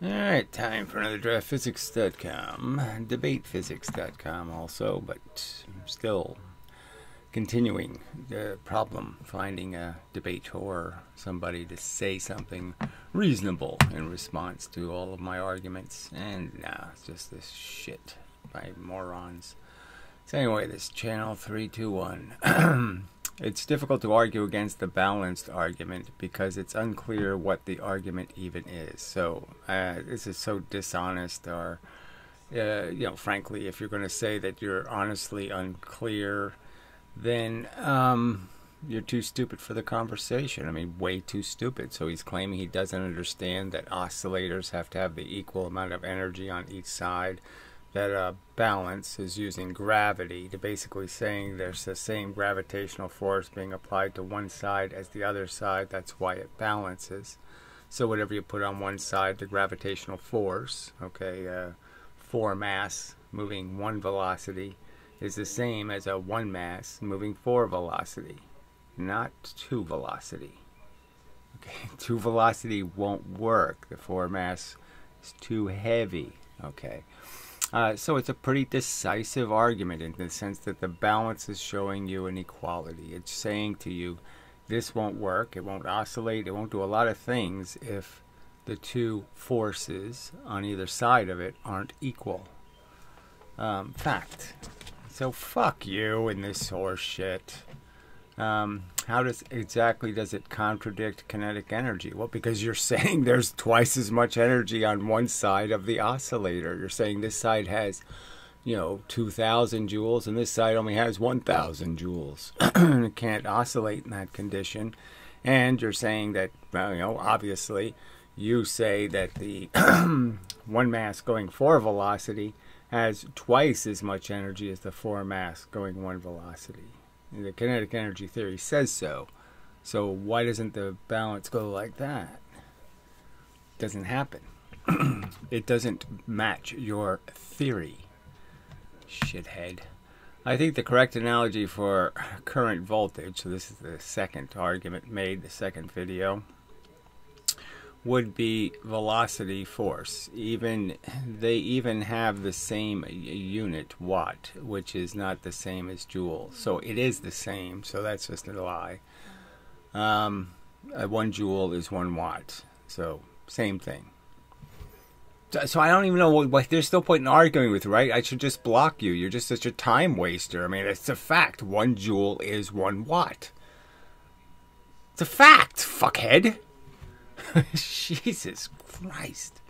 Alright, time for another draftphysics.com, debatephysics.com also, but still continuing the problem, finding a debate or somebody to say something reasonable in response to all of my arguments, and it's just this shit by morons. So anyway, this channel 321. It's difficult to argue against the balanced argument because it's unclear what the argument even is. So this is so dishonest, or frankly, if you're going to say that you're honestly unclear, then you're too stupid for the conversation. I mean, way too stupid. So he's claiming he doesn't understand that oscillators have to have the equal amount of energy on each side, that balance is using gravity to basically saying there's the same gravitational force being applied to one side as the other side. That's why it balances. So whatever you put on one side, the gravitational force, okay, 4 mass moving 1 velocity is the same as a 1 mass moving 4 velocity, not 2 velocity. Okay, 2 velocity won't work. The 4 mass is too heavy. Okay. So it's a pretty decisive argument in the sense that the balance is showing you an equality. It's saying to you, this won't work, it won't oscillate, it won't do a lot of things if the two forces on either side of it aren't equal. Fact. So fuck you and this horse shit. How exactly does it contradict kinetic energy? Well, because you're saying there's twice as much energy on one side of the oscillator. You're saying this side has, 2,000 joules and this side only has 1,000 joules. It can't oscillate in that condition. And you're saying that, obviously, you say that the 1 mass going 4 velocity has twice as much energy as the 4 mass going 1 velocity. The kinetic energy theory says so. So why doesn't the balance go like that? It doesn't happen. It doesn't match your theory, shithead. I think the correct analogy for current voltage, so this is the second argument made, the second video, would be velocity force. They even have the same unit, watt, which is not the same as joule. So it is the same, so that's just a lie. 1 joule is 1 watt, so same thing. So I don't even know what there's no point in arguing with, right? I should just block you. You're just such a time waster. I mean, it's a fact. 1 joule is 1 watt. It's a fact, fuckhead. Jesus Christ.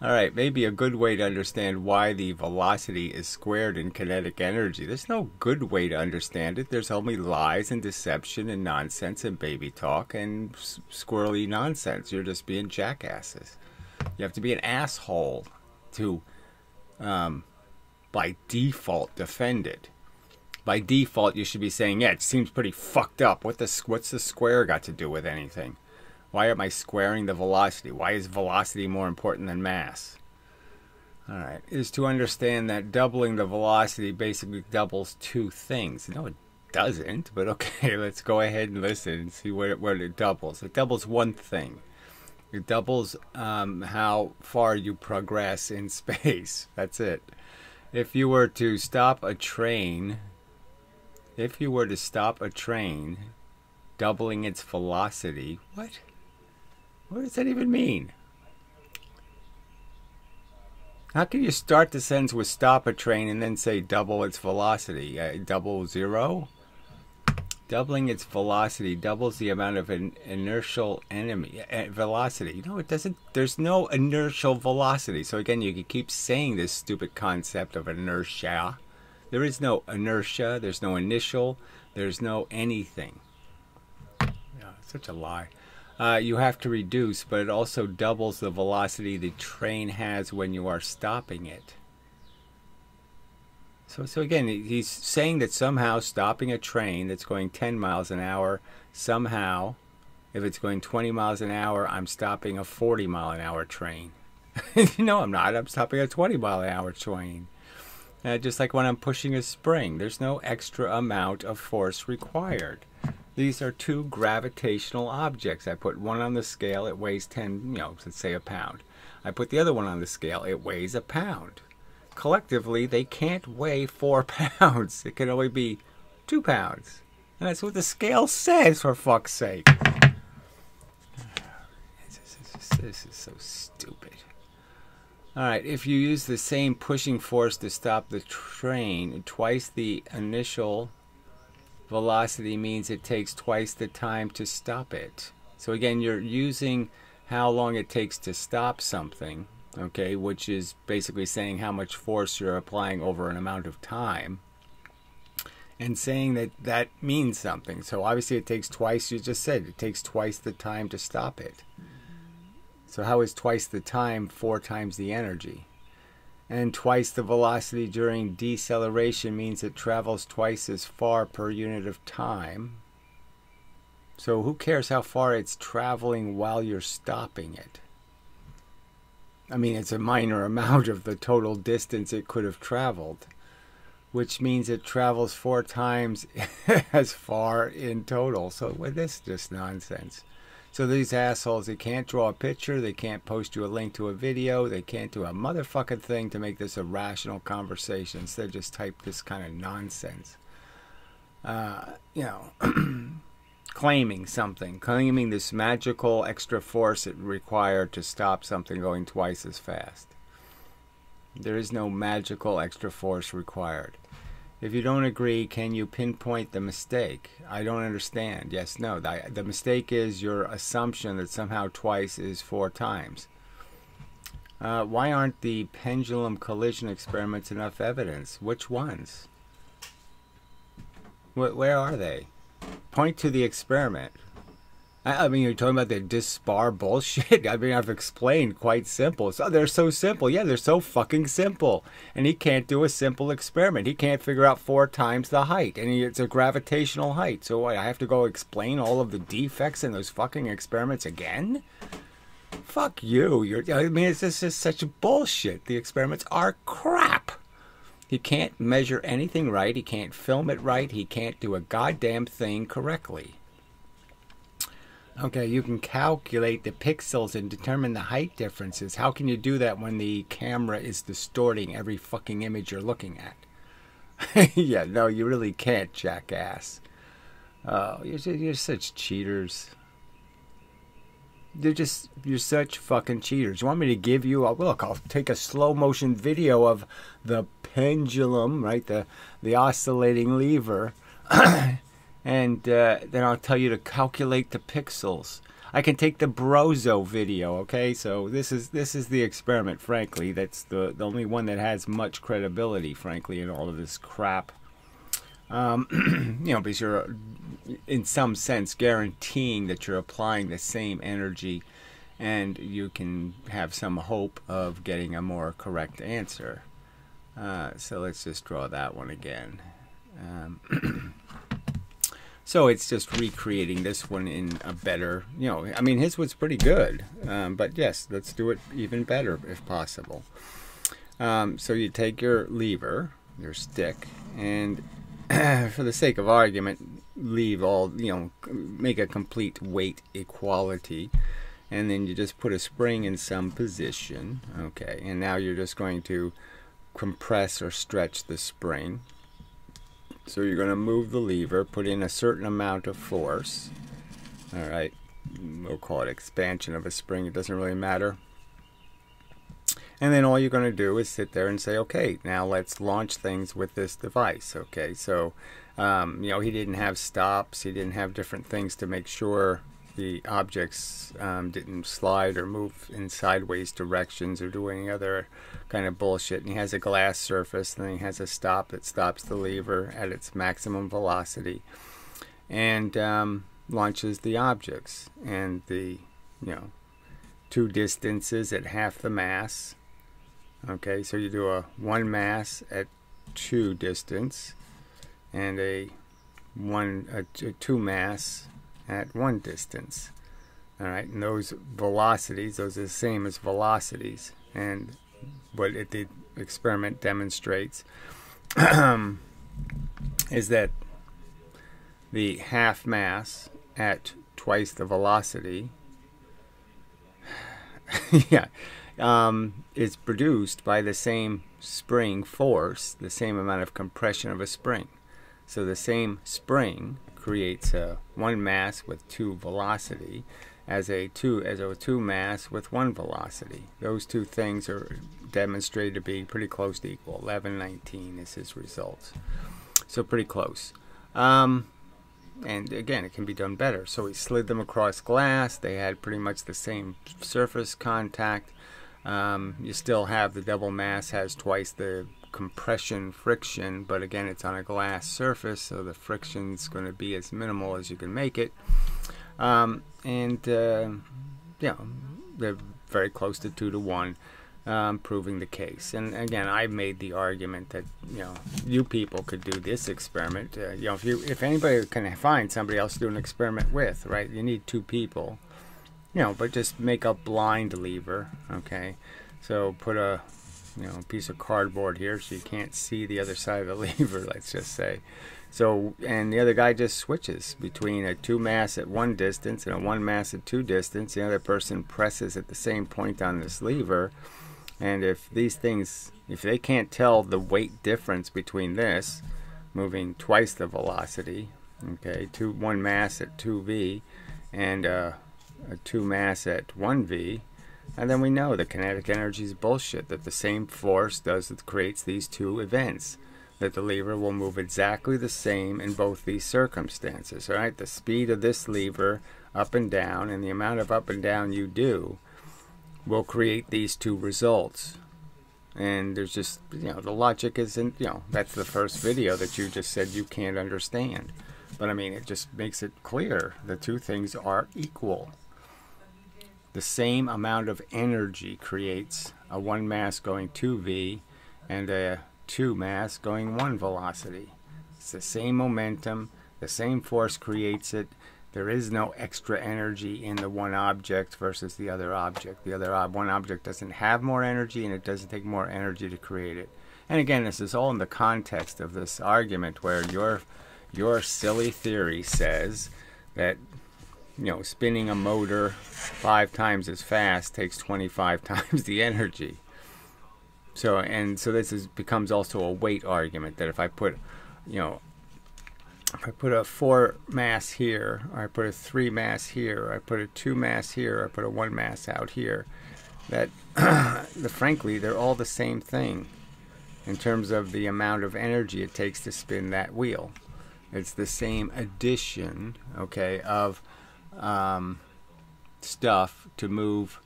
Alright, maybe a good way to understand why the velocity is squared in kinetic energy. There's no good way to understand it. There's only lies and deception and nonsense and baby talk and squirrely nonsense. You're just being jackasses. You have to be an asshole to, by default, defend it. By default, you should be saying, yeah, it seems pretty fucked up. What's the square got to do with anything? Why am I squaring the velocity? Why is velocity more important than mass? Alright, is to understand that doubling the velocity basically doubles 2 things. No, it doesn't, but okay, let's go ahead and listen and see what it doubles. It doubles 1 thing. It doubles how far you progress in space. That's it. If you were to stop a train, doubling its velocity, what? What does that even mean? How can you start the sentence with stop a train and then say double its velocity? Double 0? Doubling its velocity doubles the amount of an inertial velocity. No, it doesn't. There's no inertial velocity. So again, you can keep saying this stupid concept of inertia. There is no inertia. There's no initial. There's no anything. Yeah, such a lie. You have to reduce, but it also doubles the velocity the train has when you are stopping it. So again, he's saying that somehow stopping a train that's going 10 miles an hour, somehow, if it's going 20 miles an hour, I'm stopping a 40 mile an hour train. No, I'm not. I'm stopping a 20 mile an hour train. Just like when I'm pushing a spring, there's no extra amount of force required. These are two gravitational objects. I put one on the scale, it weighs 10, let's say a pound. I put the other one on the scale, it weighs a pound. Collectively, they can't weigh 4 pounds. It can only be 2 pounds. And that's what the scale says, for fuck's sake. This is so stupid. Alright, if you use the same pushing force to stop the train, twice the initial velocity means it takes twice the time to stop it. So again, you're using how long it takes to stop something, okay, which is basically saying how much force you're applying over an amount of time, and saying that that means something. So obviously it takes twice, you just said, it takes twice the time to stop it. So how is twice the time 4 times the energy? And twice the velocity during deceleration means it travels twice as far per unit of time. So who cares how far it's traveling while you're stopping it? I mean, it's a minor amount of the total distance it could have traveled, which means it travels 4 times as far in total. So this is just nonsense. So these assholes, they can't draw a picture, they can't post you a link to a video, they can't do a motherfucking thing to make this a rational conversation. Instead, just type this kind of nonsense. Claiming something, claiming this magical extra force it required to stop something going twice as fast. There is no magical extra force required. If you don't agree, can you pinpoint the mistake? I don't understand. Yes, no. The mistake is your assumption that somehow twice is 4 times. Why aren't the pendulum collision experiments enough evidence? Which ones? Where are they? Point to the experiment. I mean, you're talking about the disbar bullshit? I mean, I've explained quite simple. So they're so simple. Yeah, they're so fucking simple. And he can't do a simple experiment. He can't figure out 4 times the height. And it's a gravitational height. So what, I have to go explain all of the defects in those fucking experiments again? Fuck you. I mean, it's just such bullshit. The experiments are crap. He can't measure anything right. He can't film it right. He can't do a goddamn thing correctly. Okay, you can calculate the pixels and determine the height differences. How can you do that when the camera is distorting every fucking image you're looking at? Yeah, no, you really can't, jackass. Oh, you're such cheaters. You're such fucking cheaters. You want me to give you a look? I'll take a slow motion video of the pendulum, right? The oscillating lever. And then I'll tell you to calculate the pixels. I can take the Brozo video, okay? So this is the experiment, frankly. That's the only one that has much credibility, frankly, in all of this crap. Because you're, in some sense, guaranteeing that you're applying the same energy and you can have some hope of getting a more correct answer. So let's just draw that one again. So it's just recreating this one in a better, I mean, his was pretty good. But yes, let's do it even better if possible. So you take your lever, your stick, and for the sake of argument, leave all, make a complete weight equality. And then you just put a spring in some position. Okay, and now you're just going to compress or stretch the spring. So you're going to move the lever, put in a certain amount of force. All right, we'll call it expansion of a spring. It doesn't really matter. And then all you're going to do is sit there and say, okay, now let's launch things with this device. Okay, so, he didn't have stops. He didn't have different things to make sure the objects didn't slide or move in sideways directions or do any other kind of bullshit. And he has a glass surface, and then he has a stop that stops the lever at its maximum velocity and launches the objects. And the, 2 distances at half the mass. Okay, so you do a 1 mass at 2 distance and a 2 mass at 1 distance. All right, and those velocities, those are the same as velocities. And what the experiment demonstrates is that the half mass at twice the velocity, yeah, is produced by the same spring force, the same amount of compression of a spring. So the same spring creates a one mass with two velocity as a two mass with one velocity. Those two things are demonstrated to be pretty close to equal. 1119 is his results. So pretty close. And again, it can be done better. So he slid them across glass. They had pretty much the same surface contact. You still have the double mass has twice the compression friction, but again, it's on a glass surface, so the friction's going to be as minimal as you can make it. Yeah, they're very close to 2 to 1. Proving the case. And again, I made the argument that, you know, you people could do this experiment. You know, if anybody can find somebody else to do an experiment with, right? You need 2 people, you know, but just make a blind lever, okay? So put a, you know, piece of cardboard here so you can't see the other side of the lever, let's just say. So, and the other guy just switches between a 2 mass at 1 distance and a 1 mass at 2 distance. The other person presses at the same point on this lever. And if these things, if they can't tell the weight difference between this, moving twice the velocity, okay, 1 mass at 2v, and a 2 mass at 1v, and then we know the kinetic energy is bullshit, that the same force creates these 2 events, that the lever will move exactly the same in both these circumstances, all right? The speed of this lever up and down, and the amount of up and down you do, will create these 2 results. And there's just, you know, the logic isn't, you know, that's the first video that you just said you can't understand. But I mean, it just makes it clear the 2 things are equal. The same amount of energy creates a 1 mass going 2v and a 2 mass going 1 velocity. It's the same momentum, the same force creates it. There is no extra energy in the one object versus the other object. The other one object doesn't have more energy, and it doesn't take more energy to create it. And again, this is all in the context of this argument where your silly theory says that, you know, spinning a motor 5 times as fast takes 25 times the energy. So this becomes also a weight argument, that if I put, you know, if I put a 4 mass here, or I put a 3 mass here, or I put a 2 mass here, or I put a 1 mass out here, that frankly, they're all the same thing in terms of the amount of energy it takes to spin that wheel. It's the same addition, okay, of stuff to move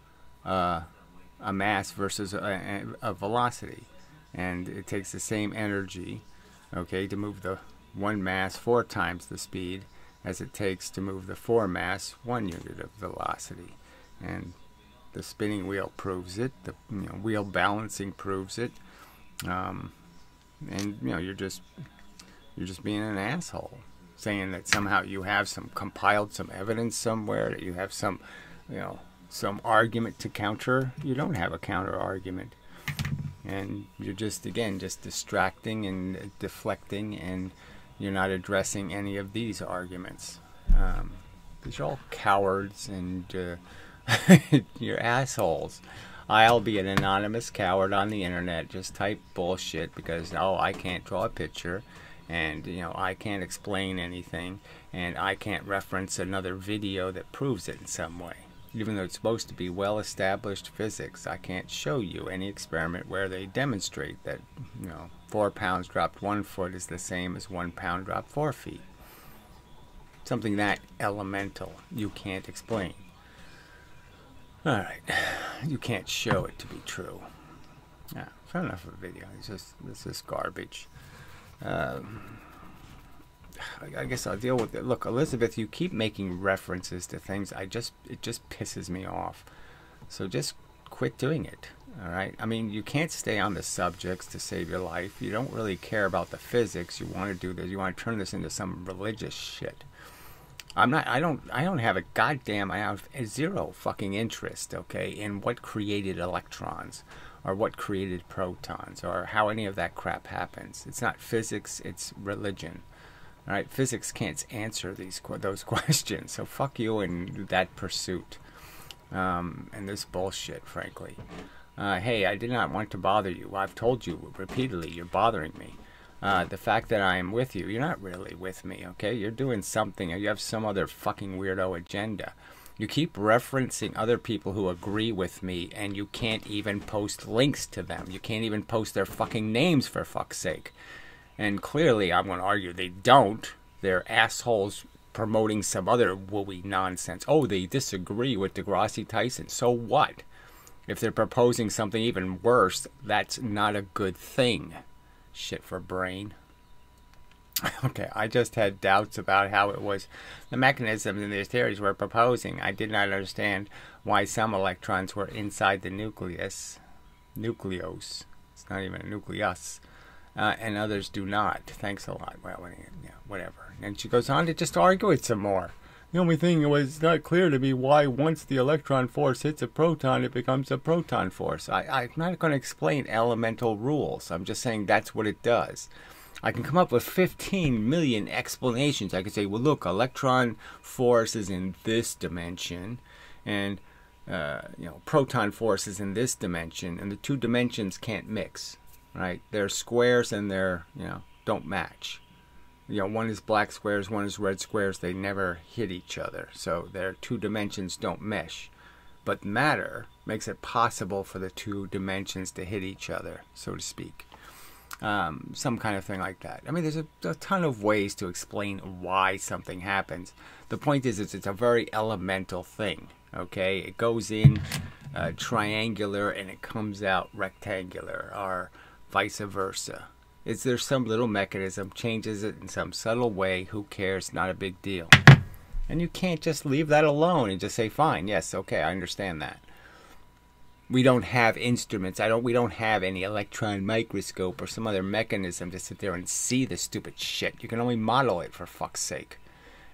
a mass versus a velocity. And it takes the same energy, okay, to move the 1 mass 4 times the speed as it takes to move the 4 mass 1 unit of velocity. And the spinning wheel proves it. The wheel balancing proves it. And you know, you're just being an asshole, saying that somehow you have compiled some evidence somewhere, that you have some argument to counter. You don't have a counter argument, and you're just distracting and deflecting, and you're not addressing any of these arguments, because you're all cowards and you're assholes. I'll be an anonymous coward on the internet. Just type bullshit because, oh, I can't draw a picture, and you know, I can't explain anything, and I can't reference another video that proves it in some way. Even though it's supposed to be well-established physics, I can't show you any experiment where they demonstrate that, you know, 4 pounds dropped 1 foot is the same as 1 pound dropped 4 feet. Something that elemental you can't explain. All right, you can't show it to be true. Yeah, fair enough of a video. This is garbage. I guess I'll deal with it. Look, Elizabeth, you keep making references to things. It just pisses me off. So just quit doing it. All right. I mean, you can't stay on the subjects to save your life. You don't really care about the physics. You want to do this. You want to turn this into some religious shit. I don't have a goddamn. I have zero fucking interest, okay, in what created electrons, or what created protons, or how any of that crap happens. It's not physics. It's religion. All right, physics can't answer those questions, so fuck you and that pursuit, and this bullshit, frankly. Hey, I did not want to bother you. I've told you repeatedly you're bothering me. The fact that I am with you, you're not really with me, okay? You're doing something, you have some other fucking weirdo agenda. You keep referencing other people who agree with me, and you can't even post links to them. You can't even post their fucking names, for fuck's sake. And clearly, I'm going to argue they don't. They're assholes promoting some other wooey nonsense. Oh, they disagree with Degrassi Tyson. So what? If they're proposing something even worse, that's not a good thing. Shit for brain. Okay, I just had doubts about how it was the mechanisms in these theories were proposing. I did not understand why some electrons were inside the nucleus. Nucleus. It's not even a nucleus. And others do not. Thanks a lot. Well, yeah, whatever. And she goes on to just argue it some more. The only thing that was not clear to me why once the electron force hits a proton, it becomes a proton force. I'm not going to explain elemental rules. I'm just saying that's what it does. I can come up with 15 million explanations. I could say, well, look, electron force is in this dimension, and proton force is in this dimension, and the two dimensions can't mix. Right? They're squares and they're, don't match. One is black squares, one is red squares. They never hit each other. So their two dimensions don't mesh. But matter makes it possible for the two dimensions to hit each other, so to speak. Some kind of thing like that. I mean, there's a ton of ways to explain why something happens. The point is, it's a very elemental thing. Okay? It goes in triangular and it comes out rectangular, or vice versa. Is there some little mechanism, changes it in some subtle way, who cares, not a big deal. And you can't just leave that alone and just say, fine, yes, okay, I understand that. We don't have instruments, we don't have any electron microscope or some other mechanism to sit there and see the stupid shit. You can only model it, for fuck's sake.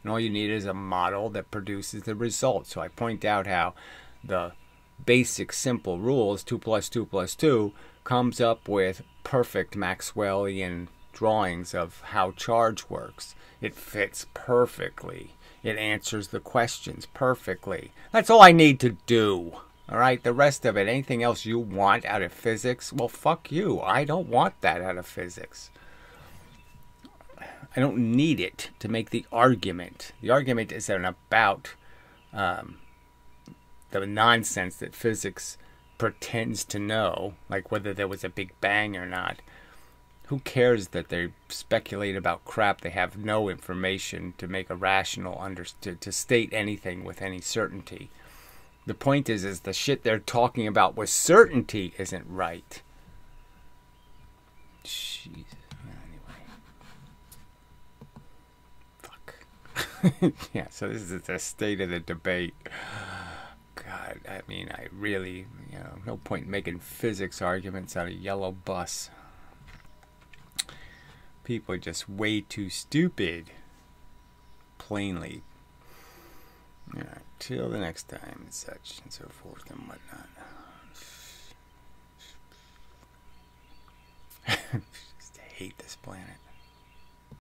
And all you need is a model that produces the result. So I point out how the basic simple rules, 2 + 2 + 2, comes up with perfect Maxwellian drawings of how charge works. It fits perfectly. It answers the questions perfectly. That's all I need to do. All right, the rest of it, anything else you want out of physics, well, fuck you. I don't want that out of physics. I don't need it to make the argument. The argument isn't about the nonsense that physics pretends to know, like whether there was a Big Bang or not. Who cares that they speculate about crap? They have no information to make a rational to state anything with any certainty. The point is the shit they're talking about with certainty isn't right. Jeez. Anyway. Fuck. Yeah, so this is the state of the debate. God, I mean, I really, no point in making physics arguments on a yellow bus. People are just way too stupid. Plainly. Till the next time, and such and so forth and whatnot. Just hate this planet.